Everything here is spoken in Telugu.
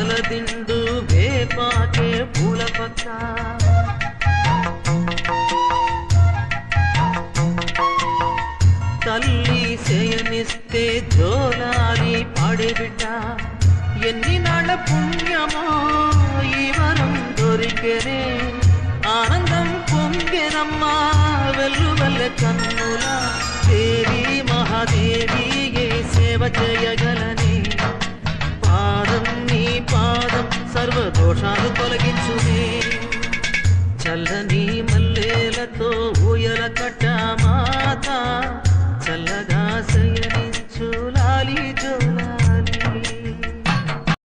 పాలదిండు వేపాకే పూల పక్క తల్లి చేయనిస్తే జోలాలి పాడే బిడ్డ ఎన్ని నాళ్ళ పుణ్యమో ఈ వరం దొరికెనే ఆనందం పొంగెనమ్మా వెల్లువెల్ల కన్నుల దేవి మహాదేవి ఏ సేవ చేయగలని పాదం నీ పాదం సర్వదోషాలు తొలగించునే చల్లని మల్లెలతో ఊయల కట్ట మాత చల్లగా